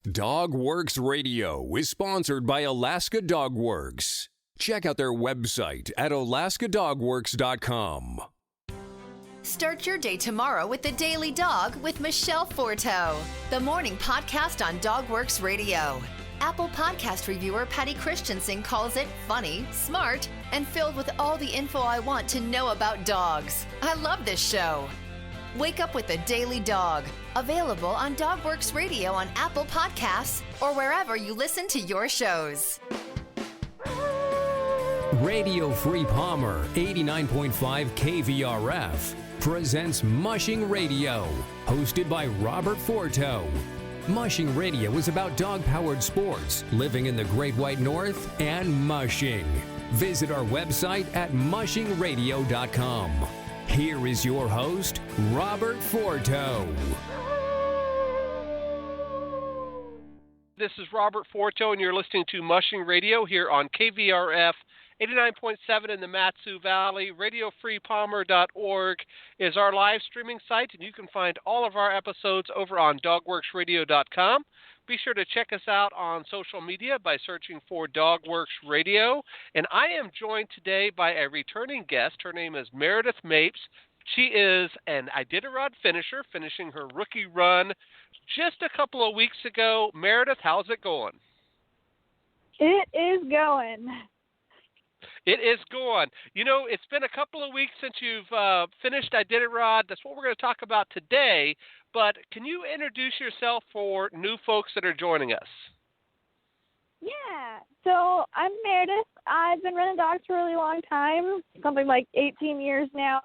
DogWorks Radio is sponsored by Alaska Dog Works. Check out their website at alaskadogworks.com. Start your day tomorrow with The Daily Dog with Michelle Forto, the morning podcast on DogWorks Radio. Apple Podcast reviewer Patty Christensen calls it funny, smart, and filled with all the info I want to know about dogs. I love this show. Wake up with The Daily Dog. Available on DogWorks Radio on Apple Podcasts or wherever you listen to your shows. Radio Free Palmer 89.5 KVRF presents Mushing Radio, hosted by Robert Forto. Mushing Radio is about dog-powered sports, living in the Great White North, and mushing. Visit our website at mushingradio.com. Here is your host, Robert Forto. This is Robert Forto, and you're listening to Mushing Radio here on KVRF 89.7 in the Mat-Su Valley. RadioFreePalmer.org is our live streaming site, and you can find all of our episodes over on DogWorksRadio.com. Be sure to check us out on social media by searching for DogWorks Radio. And I am joined today by a returning guest. Her name is Meredith Mapes. She is an Iditarod finisher, finishing her rookie run just a couple of weeks ago. Meredith, how's it going? It is going. It is going. You know, it's been a couple of weeks since you've finished Iditarod. That's what we're going to talk about today. But can you introduce yourself for new folks that are joining us? Yeah. So I'm Meredith. I've been running dogs for a really long time, something like 18 years now.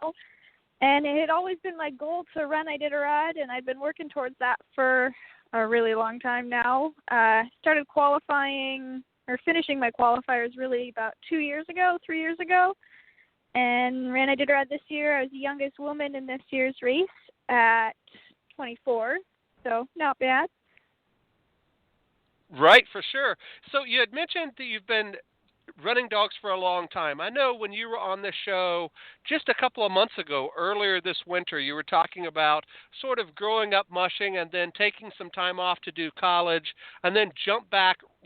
And it had always been my goal to run Iditarod, and I've been working towards that for a really long time now. Started qualifying or finishing my qualifiers really about 3 years ago, and ran Iditarod this year. I was the youngest woman in this year's race at 24, so not bad. Right, for sure. So you had mentioned that you've been running dogs for a long time. I know when you were on the show just a couple of months ago, earlier this winter, you were talking about sort of growing up mushing and then taking some time off to do college and then jump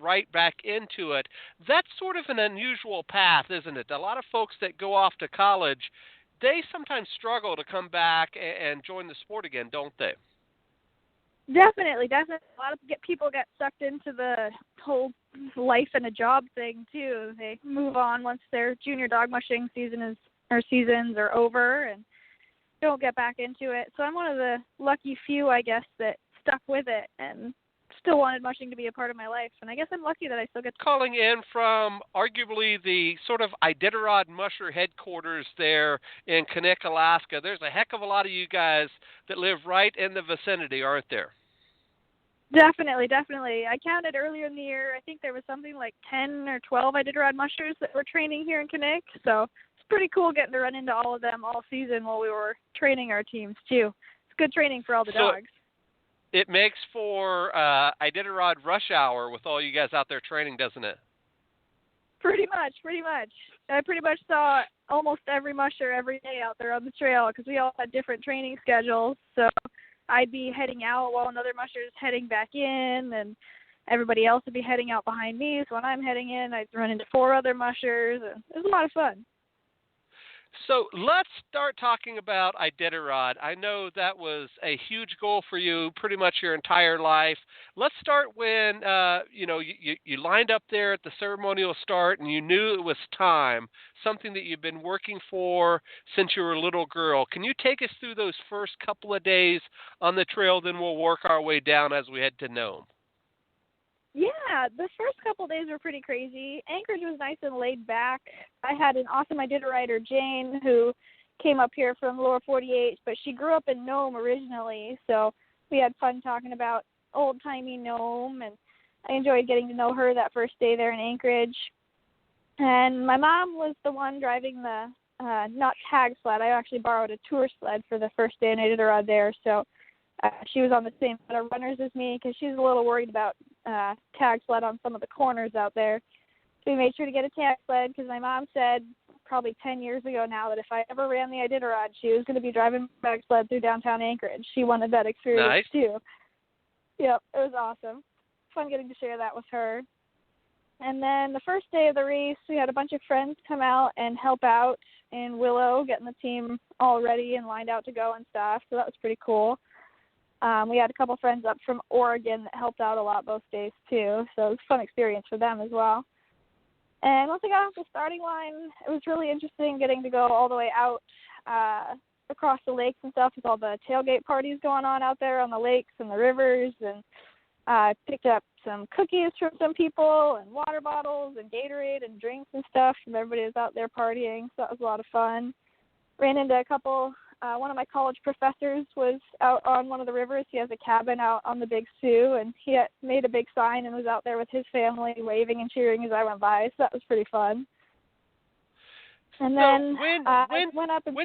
right back into it. That's sort of an unusual path, isn't it? A lot of folks that go off to college, they sometimes struggle to come back and join the sport again, don't they? Definitely. A lot of people get sucked into the whole life and a job thing too. They move on once their junior dog mushing seasons are over and don't get back into it. So I'm one of the lucky few, I guess, that stuck with it and still wanted mushing to be a part of my life. And I guess I'm lucky that I still get to calling in from arguably the sort of Iditarod musher headquarters there in Knik, Alaska. There's a heck of a lot of you guys that live right in the vicinity, aren't there? Definitely. I counted earlier in the year, I think there was something like 10 or 12 Iditarod mushers that were training here in Knik. So it's pretty cool getting to run into all of them all season while we were training our teams too. It's good training for all the dogs. It makes for Iditarod rush hour with all you guys out there training, doesn't it? Pretty much. I pretty much saw almost every musher every day out there on the trail because we all had different training schedules. So I'd be heading out while another musher is heading back in, and everybody else would be heading out behind me. So when I'm heading in, I'd run into 4 other mushers, and it was a lot of fun. So let's start talking about Iditarod. I know that was a huge goal for you pretty much your entire life. Let's start when you lined up there at the ceremonial start and you knew it was time, something that you've been working for since you were a little girl. Can you take us through those first couple of days on the trail, then we'll work our way down as we head to Nome? Yeah, the first couple of days were pretty crazy. Anchorage was nice and laid back. I had an awesome Iditarider, Jane, who came up here from lower 48, but she grew up in Nome originally, so we had fun talking about old-timey Nome, and I enjoyed getting to know her that first day there in Anchorage. And my mom was the one driving the not tag sled. I actually borrowed a tour sled for the first day in Iditarod there, so she was on the same set of runners as me because she's a little worried about tag sled on some of the corners out there. So we made sure to get a tag sled because my mom said probably 10 years ago now that if I ever ran the Iditarod, she was going to be driving a tag sled through downtown Anchorage. She wanted that experience too. Yep, it was awesome. fun getting to share that with her. And then the first day of the race, we had a bunch of friends come out and help out in Willow, getting the team all ready and lined out to go and stuff. So that was pretty cool. We had a couple friends up from Oregon that helped out a lot both days too. So it was a fun experience for them as well. And once I got off the starting line, it was really interesting getting to go all the way out across the lakes and stuff with all the tailgate parties going on out there on the lakes and the rivers. And picked up some cookies from some people and water bottles and Gatorade and drinks and stuff. And everybody was out there partying, so that was a lot of fun. Ran into a couple. One of my college professors was out on one of the rivers. He has a cabin out on the Big Sioux, and he had made a big sign and was out there with his family waving and cheering as I went by, so that was pretty fun. And then I went up and...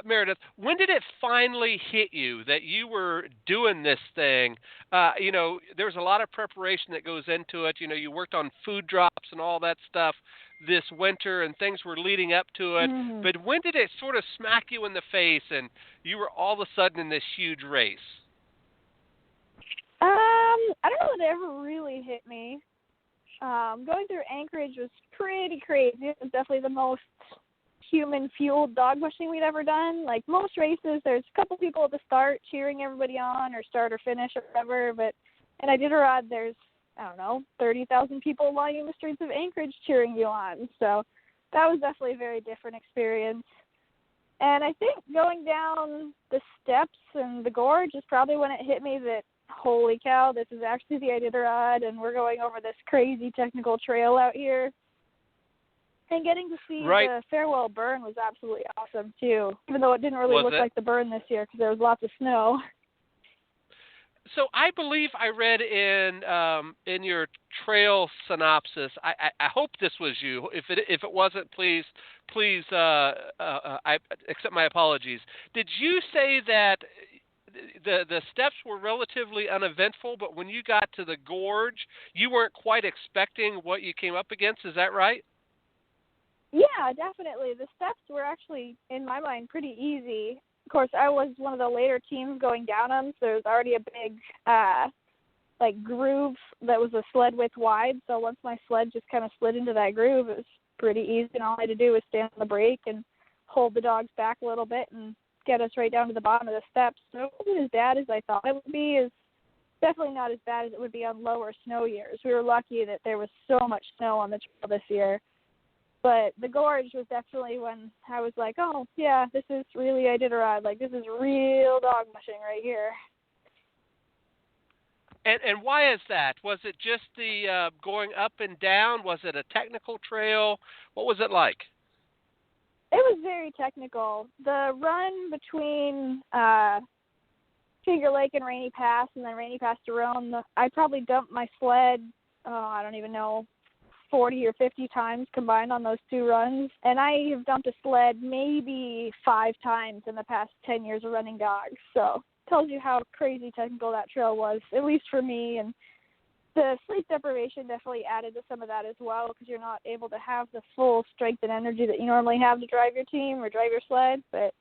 Meredith, when did it finally hit you that you were doing this thing? There's a lot of preparation that goes into it. You worked on food drops and all that stuff this winter, and things were leading up to it. Mm-hmm. But when did it sort of smack you in the face and you were all of a sudden in this huge race? I don't know that it ever really hit me. Going through Anchorage was pretty crazy. It was definitely the most human-fueled dog mushing we'd ever done. Like most races, there's a couple people at the start cheering everybody on or start or finish or whatever, but in Iditarod, there's, 30,000 people lining the streets of Anchorage cheering you on. So that was definitely a very different experience. And I think going down the steps and the gorge is probably when it hit me that, holy cow, this is actually the Iditarod, and we're going over this crazy technical trail out here. And getting to see the farewell burn was absolutely awesome, too, even though it didn't really look like the burn this year because there was lots of snow. So I believe I read in your trail synopsis, I hope this was you. If it wasn't, please I accept my apologies. Did you say that the steps were relatively uneventful, but when you got to the gorge, you weren't quite expecting what you came up against? Is that right? Yeah, definitely. The steps were actually, in my mind, pretty easy. Of course, I was one of the later teams going down them, so there was already a big, groove that was a sled width wide. So once my sled just kind of slid into that groove, it was pretty easy, and all I had to do was stand on the brake and hold the dogs back a little bit and get us right down to the bottom of the steps. So it wasn't as bad as I thought it would be. It's definitely not as bad as it would be on lower snow years. We were lucky that there was so much snow on the trail this year. But the gorge was definitely when I was like, oh, yeah, this is really Iditarod. Like, this is real dog mushing right here. And why is that? Was it just the going up and down? Was it a technical trail? What was it like? It was very technical. The run between Finger Lake and Rainy Pass and then Rainy Pass to Rome, I probably dumped my sled, I don't even know, 40 or 50 times combined on those two runs. And I have dumped a sled maybe 5 times in the past 10 years of running dogs. So it tells you how crazy technical that trail was, at least for me. And the sleep deprivation definitely added to some of that as well, because you're not able to have the full strength and energy that you normally have to drive your team or drive your sled. But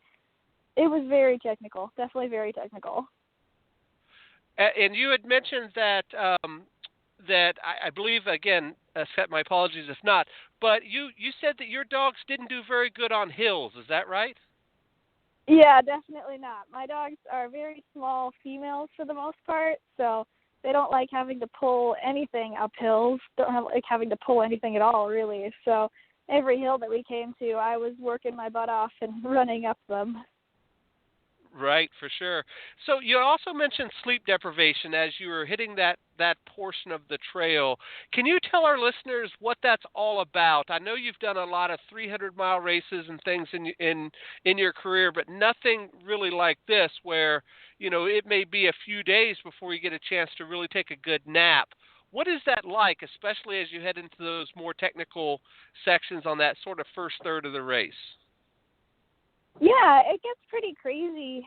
it was very technical, definitely very technical. And you had mentioned that that I believe, again, accept my apologies if not, but you said that your dogs didn't do very good on hills. Is that right? Yeah, definitely not. My dogs are very small females for the most part, so they don't like having to pull anything up hills, don't like having to pull anything at all, really. So every hill that we came to, I was working my butt off and running up them. Right, for sure. So you also mentioned sleep deprivation as you were hitting that portion of the trail. Can you tell our listeners what that's all about? I know you've done a lot of 300-mile races and things in your career, but nothing really like this where, it may be a few days before you get a chance to really take a good nap. What is that like, especially as you head into those more technical sections on that sort of first third of the race? Yeah, it gets pretty crazy,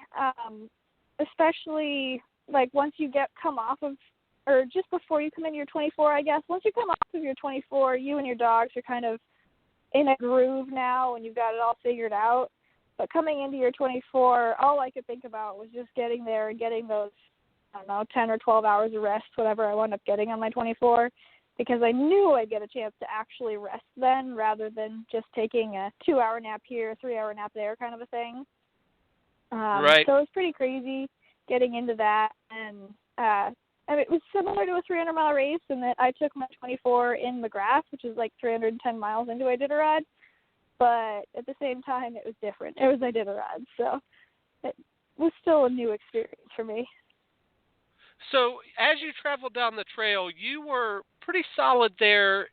especially like once you come off of, or just before you come into your 24, I guess. Once you come off of your 24, you and your dogs are kind of in a groove now and you've got it all figured out. But coming into your 24, all I could think about was just getting there and getting those I don't know, 10 or 12 hours of rest, whatever I wound up getting on my 24, because I knew I'd get a chance to actually rest then rather than just taking a 2-hour nap here, 3-hour nap there kind of a thing. Right. So it was pretty crazy getting into that. And it was similar to a 300-mile race in that I took my 24 in McGrath, which is like 310 miles into Iditarod. But at the same time, it was different. It was Iditarod, so it was still a new experience for me. So as you traveled down the trail, you were pretty solid there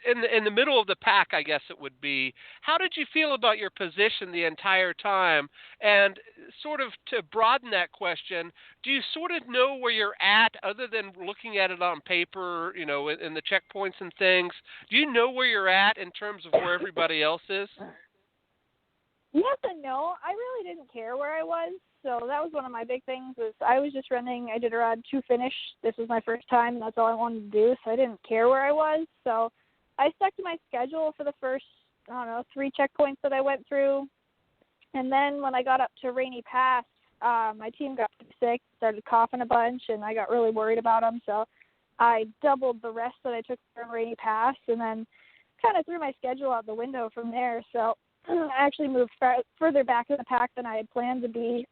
in the middle of the pack, I guess it would be. How did you feel about your position the entire time? And sort of to broaden that question, do you sort of know where you're at other than looking at it on paper, you know, in the checkpoints and things? Do you know where you're at in terms of where everybody else is? Yes and no. I really didn't care where I was. So that was one of my big things was I was just running Iditarod to finish. This was my first time, and that's all I wanted to do, so I didn't care where I was. So I stuck to my schedule for the first, 3 checkpoints that I went through. And then when I got up to Rainy Pass, my team got sick, started coughing a bunch, and I got really worried about them. So I doubled the rest that I took from Rainy Pass and then kind of threw my schedule out the window from there. So I actually moved further back in the pack than I had planned to be.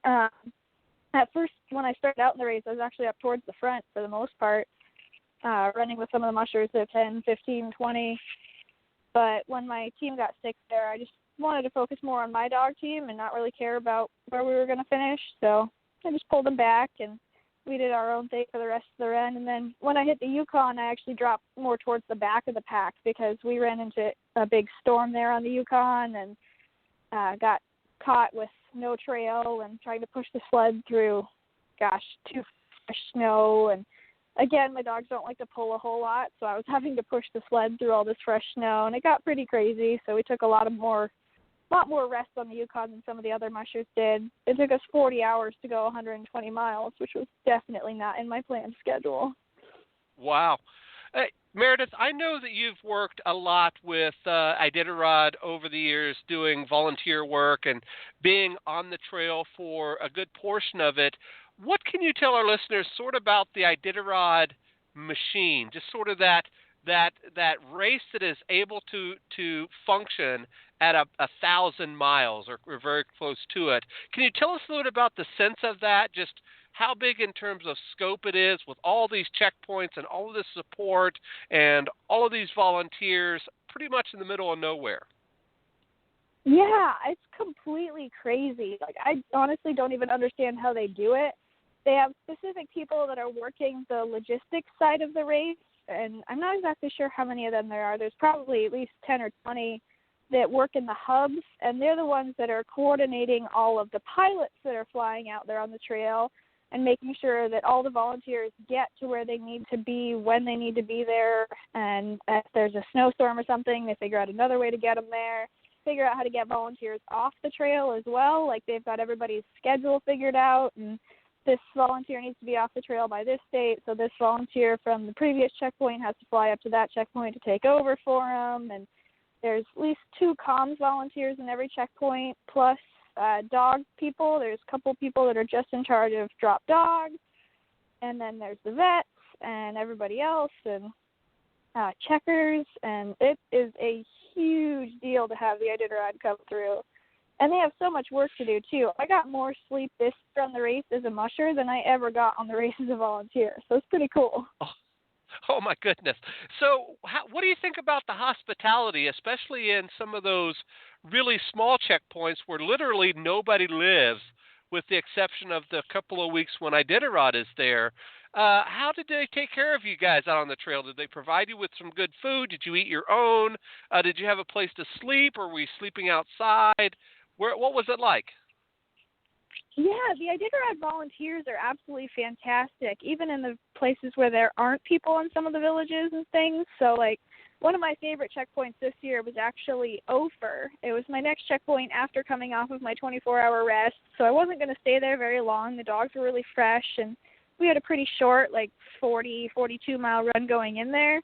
At first, when I started out in the race, I was actually up towards the front for the most part, running with some of the mushers at 10, 15, 20. But when my team got sick there, I just wanted to focus more on my dog team and not really care about where we were going to finish. So I just pulled them back, and we did our own thing for the rest of the run. And then when I hit the Yukon, I actually dropped more towards the back of the pack because we ran into a big storm there on the Yukon and got caught with no trail and trying to push the sled through, too fresh snow. And again, my dogs don't like to pull a whole lot, so I was having to push the sled through all this fresh snow, and it got pretty crazy. So we took a lot more rest on the Yukon than some of the other mushers did. It took us 40 hours to go 120 miles, which was definitely not in my planned schedule. Wow. Meredith, I know that you've worked a lot with Iditarod over the years doing volunteer work and being on the trail for a good portion of it. What can you tell our listeners sort of about the Iditarod machine, just sort of that race that is able to function at 1,000 miles or very close to it? Can you tell us a little bit about the sense of that, just how big in terms of scope it is with all these checkpoints and all of this support and all of these volunteers pretty much in the middle of nowhere? Yeah, it's completely crazy. Like, I honestly don't even understand how they do it. They have specific people that are working the logistics side of the race, and I'm not exactly sure how many of them there are. There's probably at least 10 or 20 that work in the hubs, and they're the ones that are coordinating all of the pilots that are flying out there on the trail and making sure that all the volunteers get to where they need to be when they need to be there. And if there's a snowstorm or something, they figure out another way to get them there, figure out how to get volunteers off the trail as well. Like, they've got everybody's schedule figured out, and this volunteer needs to be off the trail by this date, so this volunteer from the previous checkpoint has to fly up to that checkpoint to take over for them. And there's at least 2 comms volunteers in every checkpoint, plus dog people. There's a couple people that are just in charge of drop dogs, and then there's the vets and everybody else, and checkers, and it is a huge deal to have the Iditarod come through. And they have so much work to do, too. I got more sleep this year on the race as a musher than I ever got on the race as a volunteer, so it's pretty cool. Oh my goodness. So what do you think about the hospitality, especially in some of those really small checkpoints where literally nobody lives, with the exception of the couple of weeks when Iditarod is there? How did they take care of you guys out on the trail? Did they provide you with some good food? Did you eat your own? Did you have a place to sleep, or were you sleeping outside? What was it like? Yeah, the Iditarod volunteers are absolutely fantastic, even in the places where there aren't people in some of the villages and things. So, like, one of my favorite checkpoints this year was actually Ophir. It was my next checkpoint after coming off of my 24-hour rest, so I wasn't going to stay there very long. The dogs were really fresh, and we had a pretty short, like 40, 42-mile run going in there.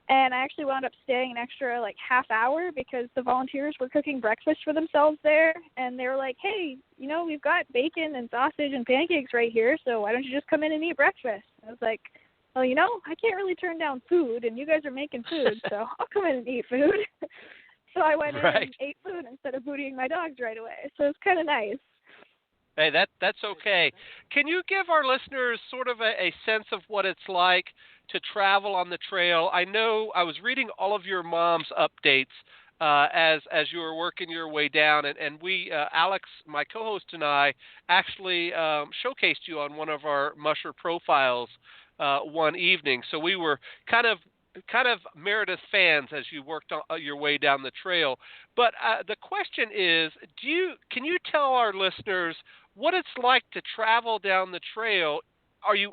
And I actually wound up staying an extra half hour because the volunteers were cooking breakfast for themselves there. And they were like, hey, we've got bacon and sausage and pancakes right here, so why don't you just come in and eat breakfast? I was like, well, I can't really turn down food, and you guys are making food, so I'll come in and eat food. So I went in and ate food instead of bootying my dogs right away. So it's kind of nice. Hey, that's okay. Can you give our listeners sort of a sense of what it's like to travel on the trail? I know I was reading all of your mom's updates as you were working your way down, and we, Alex, my co-host, and I actually showcased you on one of our Musher profiles one evening. So we were kind of Meredith fans as you worked on your way down the trail. But the question is, can you tell our listeners what it's like to travel down the trail? Are you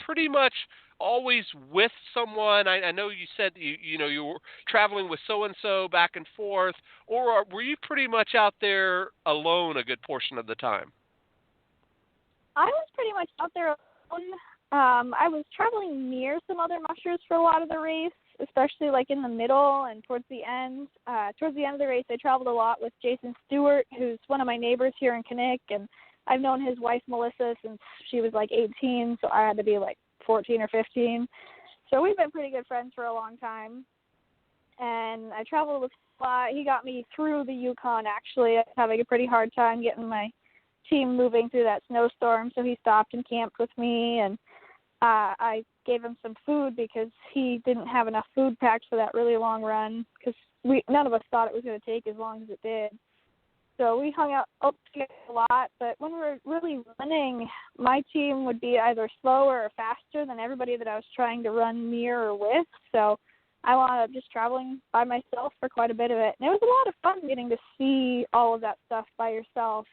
pretty much always with someone? I know you said you were traveling with so and so back and forth, or were you pretty much out there alone a good portion of the time? I was pretty much out there alone. I was traveling near some other mushers for a lot of the race, especially in the middle and towards the end. Towards the end of the race, I traveled a lot with Jason Stewart, who's one of my neighbors here in Kinnick, and I've known his wife Melissa since she was 18, so I had to be 14 or 15. So we've been pretty good friends for a long time. And I traveled with him a lot. He got me through the Yukon, actually. I was having a pretty hard time getting my team moving through that snowstorm, so he stopped and camped with me, and I gave him some food because he didn't have enough food packed for that really long run because none of us thought it was going to take as long as it did. So we hung out together a lot, but when we were really running, my team would be either slower or faster than everybody that I was trying to run near or with. So I wound up just traveling by myself for quite a bit of it. And it was a lot of fun getting to see all of that stuff by yourself.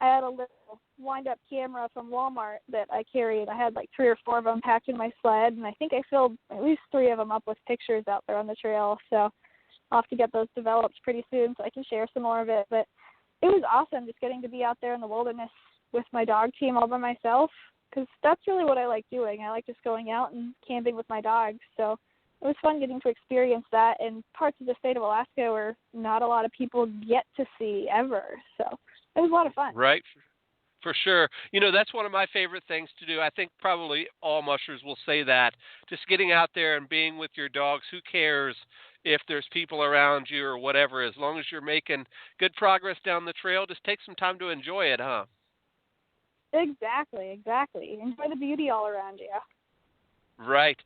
I had a little wind-up camera from Walmart that I carried. I had 3 or 4 of them packed in my sled, and I think I filled at least 3 of them up with pictures out there on the trail. So I'll have to get those developed pretty soon so I can share some more of it. But it was awesome just getting to be out there in the wilderness with my dog team all by myself because that's really what I like doing. I like just going out and camping with my dogs. So it was fun getting to experience that in parts of the state of Alaska where not a lot of people get to see ever. So it was a lot of fun. Right. For sure. That's one of my favorite things to do. I think probably all mushers will say that. Just getting out there and being with your dogs. Who cares if there's people around you or whatever? As long as you're making good progress down the trail, just take some time to enjoy it, huh? Exactly. Enjoy the beauty all around you. Right.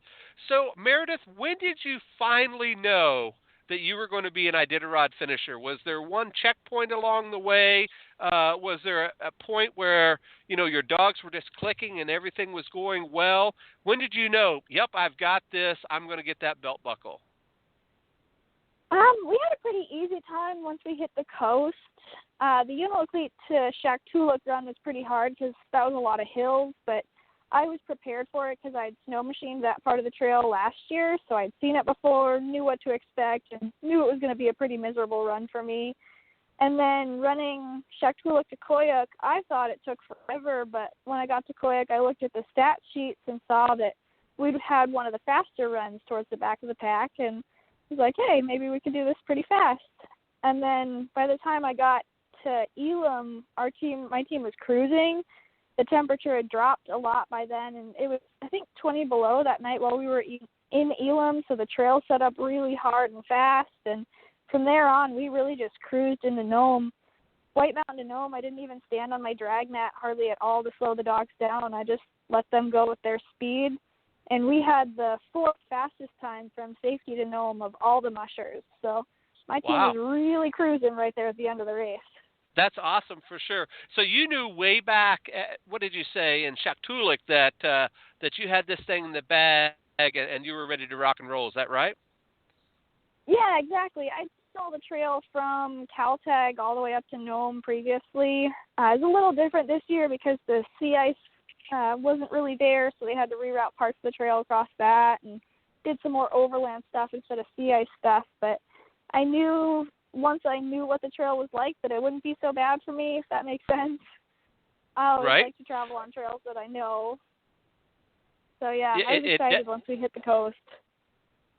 So, Meredith, when did you finally know that you were going to be an Iditarod finisher? Was there one checkpoint along the way? Was there a point where, your dogs were just clicking and everything was going well? When did you know, yep, I've got this, I'm going to get that belt buckle? We had a pretty easy time once we hit the coast. The Unalakleet to Shaktoolik run was pretty hard because that was a lot of hills, but I was prepared for it because I'd snow machined that part of the trail last year, so I'd seen it before, knew what to expect, and knew it was going to be a pretty miserable run for me. And then running Shaktoolik to Koyuk, I thought it took forever, but when I got to Koyuk, I looked at the stat sheets and saw that we'd had one of the faster runs towards the back of the pack, and I was like, hey, maybe we could do this pretty fast. And then by the time I got to Elam, my team was cruising. The temperature had dropped a lot by then, and it was, I think, 20 below that night while we were in Elam, so the trail set up really hard and fast, and from there on, we really just cruised into Nome. White Mountain to Nome, I didn't even stand on my drag mat hardly at all to slow the dogs down. I just let them go with their speed, and we had the 4th fastest time from safety to Nome of all the mushers, so my team was really cruising right there at the end of the race. That's awesome for sure. So you knew way back, what did you say, in Shaktoolik that you had this thing in the bag and you were ready to rock and roll. Is that right? Yeah, exactly. I saw the trail from Caltag all the way up to Nome previously. It was a little different this year because the sea ice wasn't really there, so they had to reroute parts of the trail across that and did some more overland stuff instead of sea ice stuff. But I knew once I knew what the trail was like that it wouldn't be so bad for me, if that makes sense. I always like to travel on trails that I know. So, yeah, I was excited once we hit the coast.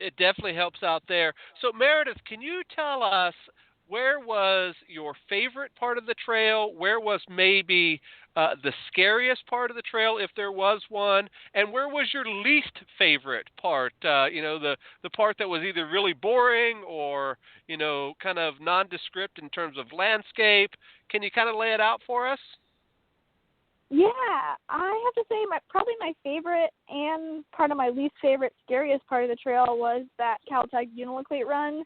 It definitely helps out there. So, Meredith, can you tell us where was your favorite part of the trail? Where was maybe the scariest part of the trail, if there was one? And where was your least favorite part? The part that was either really boring or, kind of nondescript in terms of landscape. Can you kind of lay it out for us? Yeah, I have to say probably my favorite and part of my least favorite, scariest part of the trail was that Caltag Unilocate run.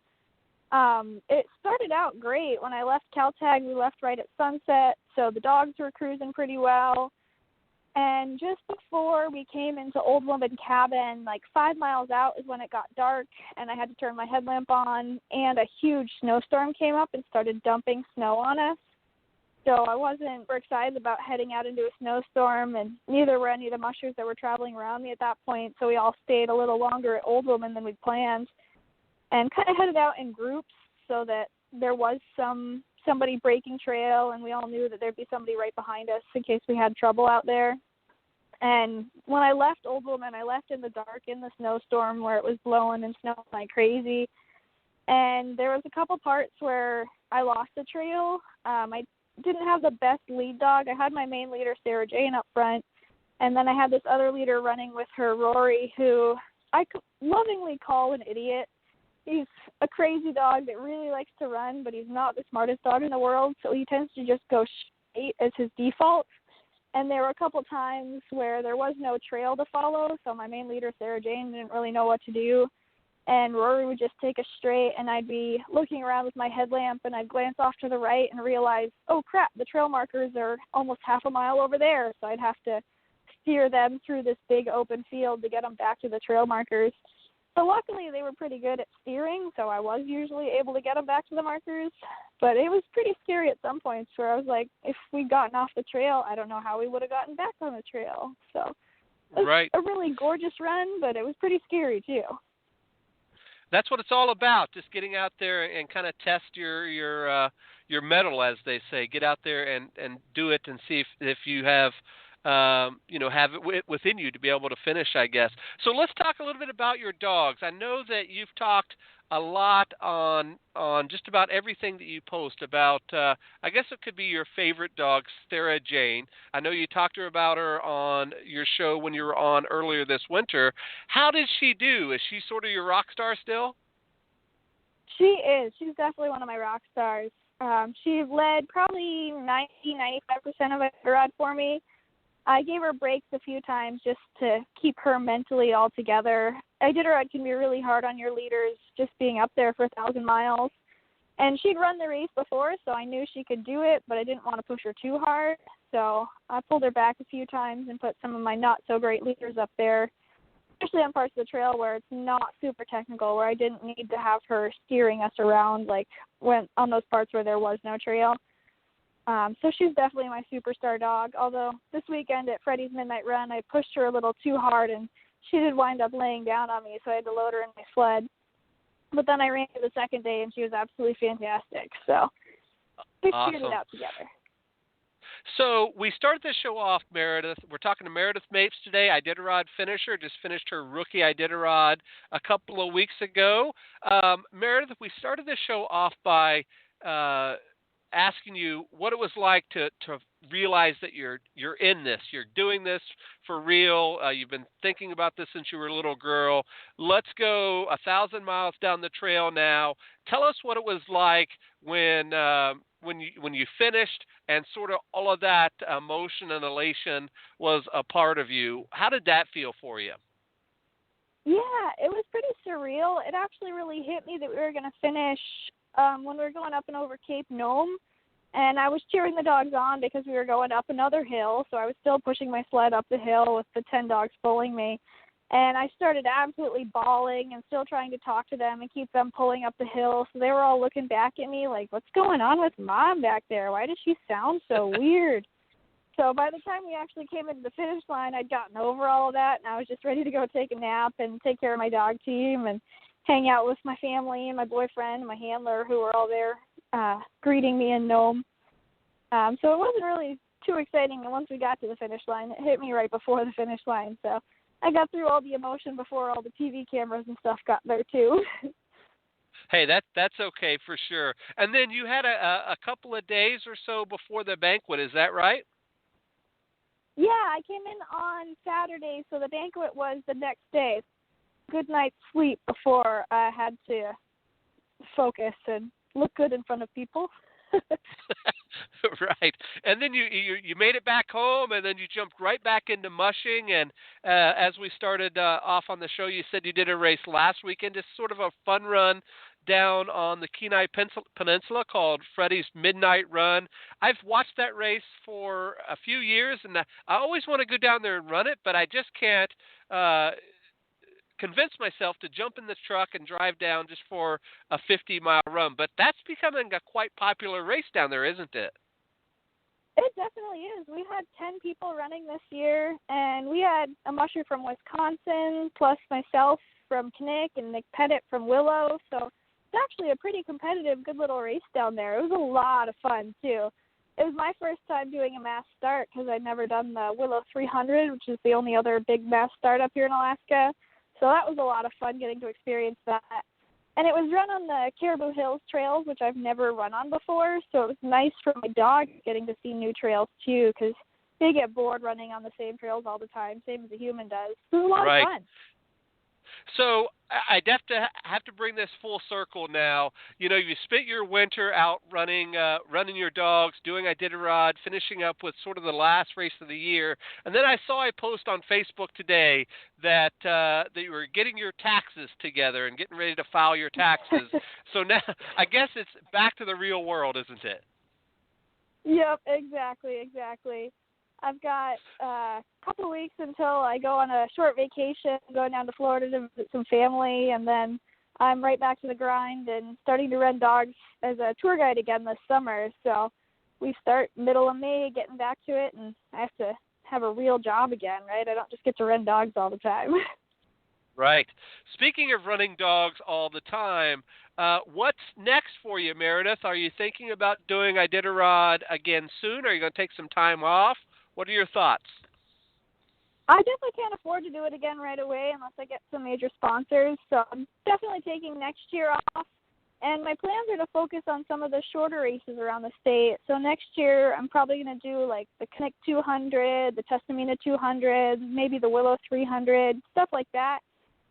It started out great. When I left Caltag, we left right at sunset, so the dogs were cruising pretty well. And just before we came into Old Woman Cabin, like 5 miles out is when it got dark, and I had to turn my headlamp on, and a huge snowstorm came up and started dumping snow on us. So I wasn't super excited about heading out into a snowstorm, and neither were any of the mushers that were traveling around me at that point, so we all stayed a little longer at Old Woman than we'd planned and kind of headed out in groups so that there was somebody breaking trail, and we all knew that there'd be somebody right behind us in case we had trouble out there. And when I left Old Woman, I left in the dark in the snowstorm where it was blowing and snowing like crazy. And there was a couple parts where I lost the trail. I didn't have the best lead dog. I had my main leader, Sarah Jane, up front, and then I had this other leader running with her, Rory, who I lovingly call an idiot. He's a crazy dog that really likes to run, but he's not the smartest dog in the world, so he tends to just go straight as his default. And there were a couple times where there was no trail to follow, so my main leader, Sarah Jane, didn't really know what to do. And Rory would just take us straight, and I'd be looking around with my headlamp, and I'd glance off to the right and realize, oh, crap, the trail markers are almost half a mile over there, so I'd have to steer them through this big open field to get them back to the trail markers. So luckily, they were pretty good at steering, so I was usually able to get them back to the markers. But it was pretty scary at some points where I was like, if we'd gotten off the trail, I don't know how we would have gotten back on the trail. So it was a really gorgeous run, but it was pretty scary, too. That's what it's all about, just getting out there and kind of test your mettle, as they say. Get out there and do it and see if you have have it within you to be able to finish, I guess. So let's talk a little bit about your dogs. I know that you've talked a lot on just about everything that you post about, I guess it could be your favorite dog, Sarah Jane. I know you talked to her about her on your show when you were on earlier this winter. How did she do? Is she sort of your rock star still? She is. She's definitely one of my rock stars. She led probably 90-95% of Iditarod for me. I gave her breaks a few times just to keep her mentally all together. Iditarod can be really hard on your leaders, just being up there for 1,000 miles. And she'd run the race before, so I knew she could do it, but I didn't want to push her too hard. So I pulled her back a few times and put some of my not-so-great leaders up there, especially on parts of the trail where it's not super technical, where I didn't need to have her steering us around like when on those parts where there was no trail. So she's definitely my superstar dog, although this weekend at Freddy's Midnight Run, I pushed her a little too hard, and she did wind up laying down on me, so I had to load her in my sled. But then I ran her the second day, and she was absolutely fantastic. So we figured it out together. So we started this show off, Meredith. We're talking to Meredith Mapes today, Iditarod finisher, just finished her rookie Iditarod a couple of weeks ago. Meredith, we started this show off by asking you what it was like to realize that you're in this. You're doing this for real. You've been thinking about this since you were a little girl. Let's go 1,000 miles down the trail now. Tell us what it was like when you finished and sort of all of that emotion and elation was a part of you. How did that feel for you? Yeah, it was pretty surreal. It actually really hit me that we were going to finish when we were going up and over Cape Nome, and I was cheering the dogs on because we were going up another hill, so I was still pushing my sled up the hill with the 10 dogs pulling me, and I started absolutely bawling and still trying to talk to them and keep them pulling up the hill, so they were all looking back at me like, what's going on with Mom back there? Why does she sound so weird? So by the time we actually came into the finish line, I'd gotten over all of that, and I was just ready to go take a nap and take care of my dog team and hang out with my family and my boyfriend and my handler, who were all there greeting me in Nome. So it wasn't really too exciting. And once we got to the finish line, it hit me right before the finish line. So I got through all the emotion before all the TV cameras and stuff got there too. Hey, that's okay for sure. And then you had a couple of days or so before the banquet, is that right? Yeah, I came in on Saturday, so the banquet was the next day. Good night's sleep before I had to focus and look good in front of people. Right. And then you made it back home, and then you jumped right back into mushing. And as we started off on the show, you said you did a race last weekend, just sort of a fun run down on the Kenai Peninsula called Freddy's Midnight Run. I've watched that race for a few years, and I always want to go down there and run it, but I just can't convince myself to jump in the truck and drive down just for a 50-mile run. But that's becoming a quite popular race down there, isn't it? It definitely is. We had 10 people running this year, and we had a musher from Wisconsin, plus myself from Kinnick and Nick Pettit from Willow. So it's actually a pretty competitive, good little race down there. It was a lot of fun, too. It was my first time doing a mass start because I'd never done the Willow 300, which is the only other big mass start up here in Alaska. So that was a lot of fun getting to experience that. And it was run on the Caribou Hills trails, which I've never run on before. So it was nice for my dog getting to see new trails, too, because they get bored running on the same trails all the time, same as a human does. So it was a lot of fun. So I'd have to bring this full circle now. You know, you spent your winter out running your dogs, doing Iditarod, finishing up with sort of the last race of the year, and then I saw a post on Facebook today that you were getting your taxes together and getting ready to file your taxes. So now I guess it's back to the real world, isn't it? Yep, exactly. I've got a couple of weeks until I go on a short vacation, going down to Florida to visit some family, and then I'm right back to the grind and starting to run dogs as a tour guide again this summer. So we start middle of May getting back to it, and I have to have a real job again, right? I don't just get to run dogs all the time. Right. Speaking of running dogs all the time, what's next for you, Meredith? Are you thinking about doing Iditarod again soon? Are you going to take some time off? What are your thoughts? I definitely can't afford to do it again right away unless I get some major sponsors. So I'm definitely taking next year off. And my plans are to focus on some of the shorter races around the state. So next year I'm probably going to do like the Kinnick 200, the Testamina 200, maybe the Willow 300, stuff like that.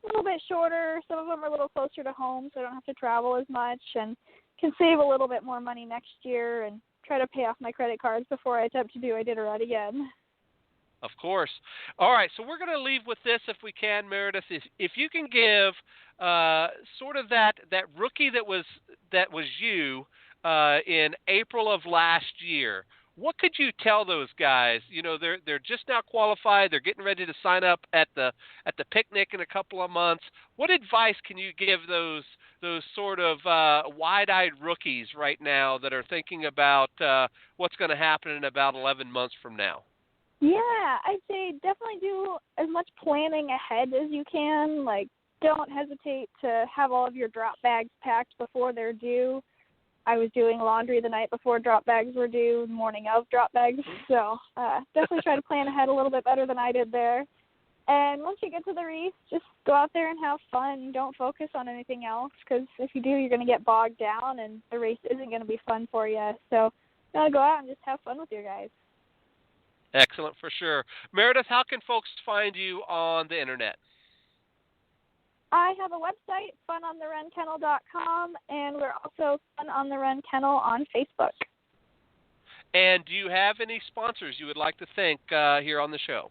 A little bit shorter. Some of them are a little closer to home, so I don't have to travel as much and can save a little bit more money next year and try to pay off my credit cards before I attempt to do Iditarod again. Of course. All right, so we're going to leave with this if we can, Meredith. If you can give sort of that rookie that was you in April of last year, what could you tell those guys? You know, they're just now qualified. They're getting ready to sign up at the picnic in a couple of months. What advice can you give those sort of wide-eyed rookies right now that are thinking about what's going to happen in about 11 months from now? Yeah, I'd say definitely do as much planning ahead as you can. Like, don't hesitate to have all of your drop bags packed before they're due. I was doing laundry the night before drop bags were due, morning of drop bags. So definitely try to plan ahead a little bit better than I did there. And once you get to the race, just go out there and have fun. Don't focus on anything else, because if you do, you're going to get bogged down and the race isn't going to be fun for you. So you got to go out and just have fun with your guys. Excellent, for sure. Meredith, how can folks find you on the internet? I have a website, funontherun.kennel.com, and we're also Fun on the Run Kennel on Facebook. And do you have any sponsors you would like to thank here on the show?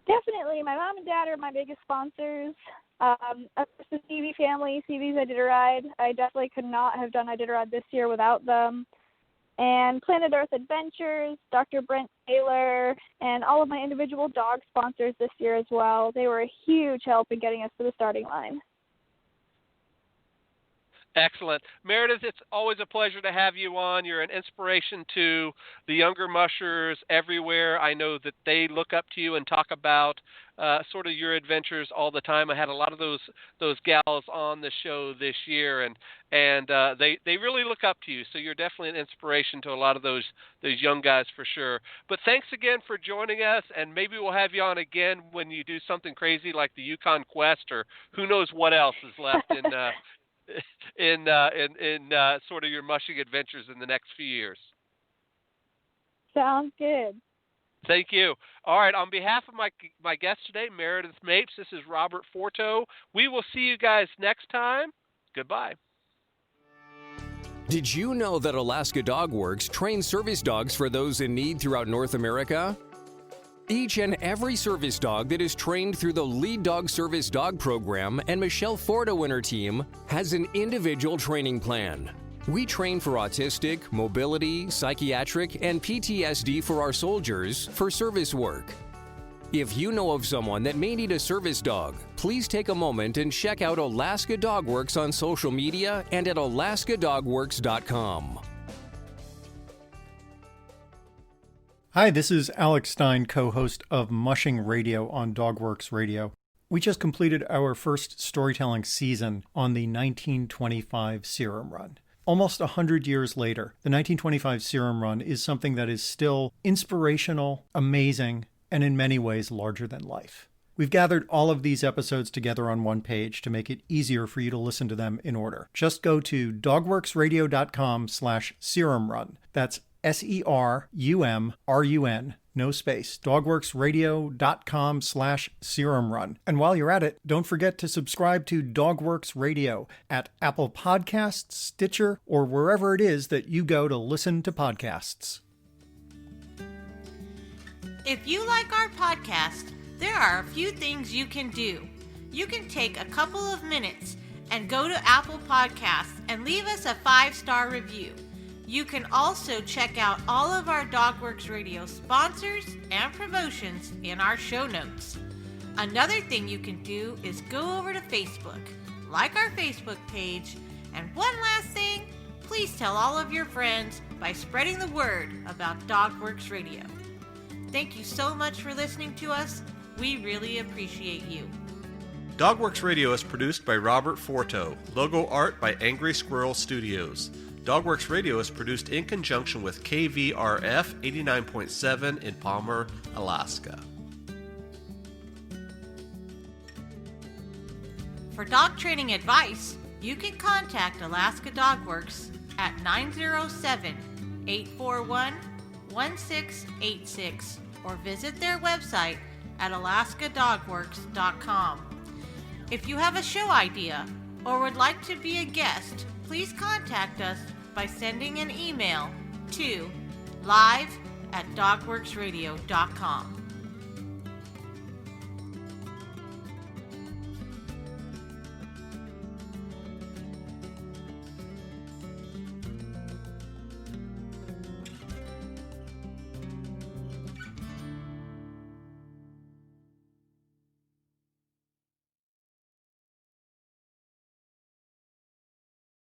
Definitely. My mom and dad are my biggest sponsors. Of course, the CV family, CV's Iditarod. I definitely could not have done Iditarod this year without them. And Planet Earth Adventures, Dr. Brent Taylor, and all of my individual dog sponsors this year as well. They were a huge help in getting us to the starting line. Excellent. Meredith, it's always a pleasure to have you on. You're an inspiration to the younger mushers everywhere. I know that they look up to you and talk about sort of your adventures all the time. I had a lot of those gals on the show this year, and they really look up to you. So you're definitely an inspiration to a lot of those young guys for sure. But thanks again for joining us, and maybe we'll have you on again when you do something crazy like the Yukon Quest, or who knows what else is left in sort of your mushing adventures in the next few years. Sounds good. Thank you. All right, on behalf of my guest today, Meredith Mapes, this is Robert Forto. We will see you guys next time. Goodbye. Did you know that Alaska Dog Works trains service dogs for those in need throughout North America? Each and every service dog that is trained through the Lead Dog Service Dog Program and Michelle Forto and her team has an individual training plan. We train for autistic, mobility, psychiatric, and PTSD for our soldiers for service work. If you know of someone that may need a service dog, please take a moment and check out Alaska Dog Works on social media and at alaskadogworks.com. Hi, this is Alex Stein, co-host of Mushing Radio on Dogworks Radio. We just completed our first storytelling season on the 1925 Serum Run. Almost 100 years later, the 1925 Serum Run is something that is still inspirational, amazing, and in many ways larger than life. We've gathered all of these episodes together on one page to make it easier for you to listen to them in order. Just go to dogworksradio.com/serumrun. That's SERUMRUN, no space, dogworksradio.com/serumrun. And while you're at it, don't forget to subscribe to Dogworks Radio at Apple Podcasts, Stitcher, or wherever it is that you go to listen to podcasts. If you like our podcast, there are a few things you can do. You can take a couple of minutes and go to Apple Podcasts and leave us a 5-star review. You can also check out all of our Dogworks Radio sponsors and promotions in our show notes. Another thing you can do is go over to Facebook, like our Facebook page, and one last thing, please tell all of your friends by spreading the word about Dogworks Radio. Thank you so much for listening to us. We really appreciate you. Dogworks Radio is produced by Robert Forto. Logo art by Angry Squirrel Studios. Dogworks Radio is produced in conjunction with KVRF 89.7 in Palmer, Alaska. For dog training advice, you can contact Alaska Dog Works at 907-841-1686 or visit their website at alaskadogworks.com. If you have a show idea or would like to be a guest, please contact us by sending an email to live@dogworksradio.com.